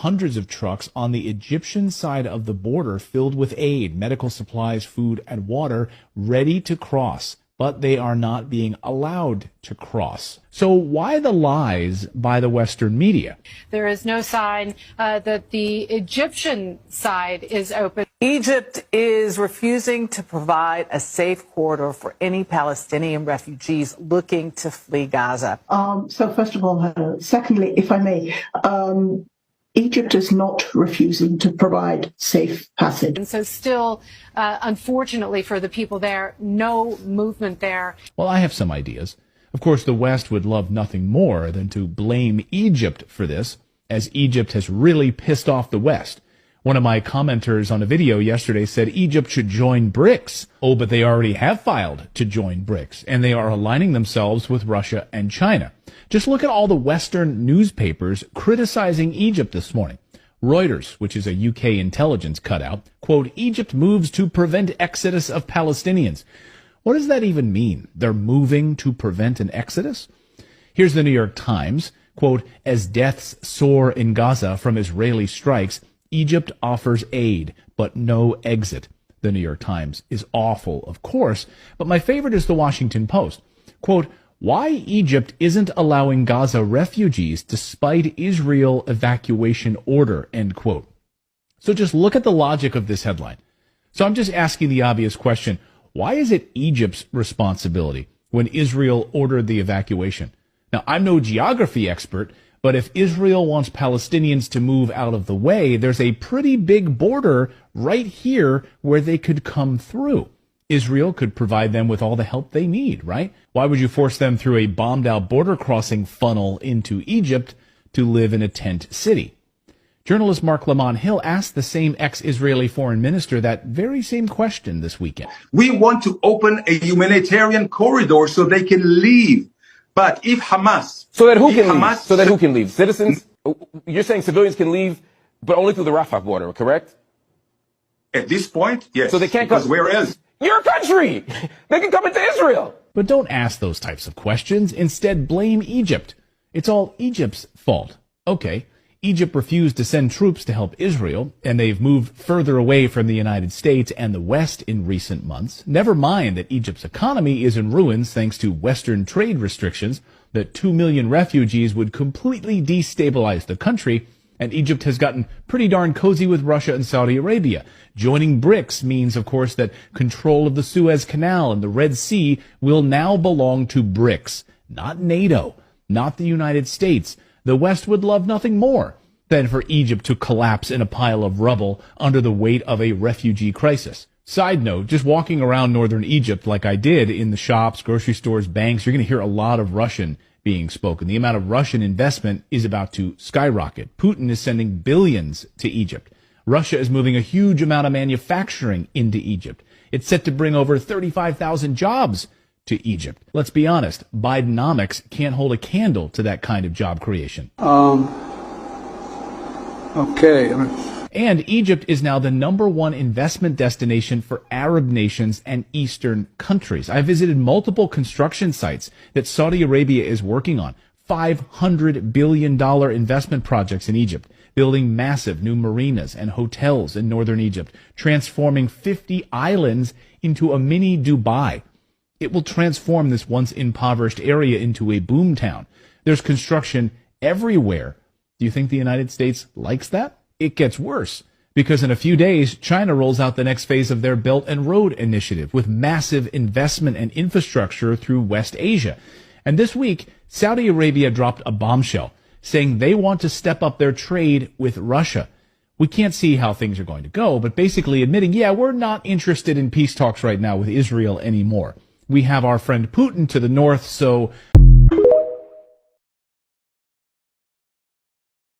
hundreds of trucks on the Egyptian side of the border filled with aid, medical supplies, food, and water, ready to cross. But they are not being allowed to cross. So why the lies by the Western media? There is no sign that the Egyptian side is open. Egypt is refusing to provide a safe corridor for any Palestinian refugees looking to flee Gaza. So first of all, secondly, if I may, Egypt is not refusing to provide safe passage. And so still, unfortunately for the people there, no movement there. Well, I have some ideas. Of course, the West would love nothing more than to blame Egypt for this, as Egypt has really pissed off the West. One of my commenters on a video yesterday said Egypt should join BRICS. Oh, but they already have filed to join BRICS, and they are aligning themselves with Russia and China. Just look at all the Western newspapers criticizing Egypt this morning. Reuters, which is a UK intelligence cutout, quote, Egypt moves to prevent exodus of Palestinians. What does that even mean? They're moving to prevent an exodus? Here's the New York Times, quote, as deaths soar in Gaza from Israeli strikes, Egypt offers aid, but no exit. The New York Times is awful, of course, but my favorite is the Washington Post. Quote, why Egypt isn't allowing Gaza refugees despite Israel evacuation order, end quote. So just look at the logic of this headline. So I'm just asking the obvious question, why is it Egypt's responsibility when Israel ordered the evacuation? Now, I'm no geography expert, but if Israel wants Palestinians to move out of the way, there's a pretty big border right here where they could come through. Israel could provide them with all the help they need, right? Why would you force them through a bombed-out border crossing funnel into Egypt to live in a tent city? Journalist Mark Lamont Hill asked the same ex-Israeli foreign minister that very same question this weekend. We want to open a humanitarian corridor so they can leave. But if Hamas... So that who can leave? Citizens? You're saying civilians can leave, but only through the Rafah border, correct? At this point, yes. So they can't because where else? Your country! They can come into Israel! But don't ask those types of questions. Instead, blame Egypt. It's all Egypt's fault. Okay, Egypt refused to send troops to help Israel, and they've moved further away from the United States and the West in recent months. Never mind that Egypt's economy is in ruins thanks to Western trade restrictions, that 2 million refugees would completely destabilize the country, and Egypt has gotten pretty darn cozy with Russia and Saudi Arabia. Joining BRICS means, of course, that control of the Suez Canal and the Red Sea will now belong to BRICS, not NATO, not the United States. The West would love nothing more than for Egypt to collapse in a pile of rubble under the weight of a refugee crisis. Side note, just walking around northern Egypt like I did in the shops, grocery stores, banks, you're going to hear a lot of Russian being spoken. The amount of Russian investment is about to skyrocket. Putin is sending billions to Egypt. Russia is moving a huge amount of manufacturing into Egypt. It's set to bring over 35,000 jobs to Egypt. Let's be honest, Bidenomics can't hold a candle to that kind of job creation. Okay. And Egypt is now the #1 investment destination for Arab nations and Eastern countries. I visited multiple construction sites that Saudi Arabia is working on. $500 billion investment projects in Egypt, building massive new marinas and hotels in northern Egypt, transforming 50 islands into a mini Dubai. It will transform this once impoverished area into a boom town. There's construction everywhere. Do you think the United States likes that? It gets worse, because in a few days, China rolls out the next phase of their Belt and Road Initiative with massive investment and infrastructure through West Asia. And this week, Saudi Arabia dropped a bombshell, saying they want to step up their trade with Russia. We can't see how things are going to go, but basically admitting, yeah, we're not interested in peace talks right now with Israel anymore. We have our friend Putin to the north, so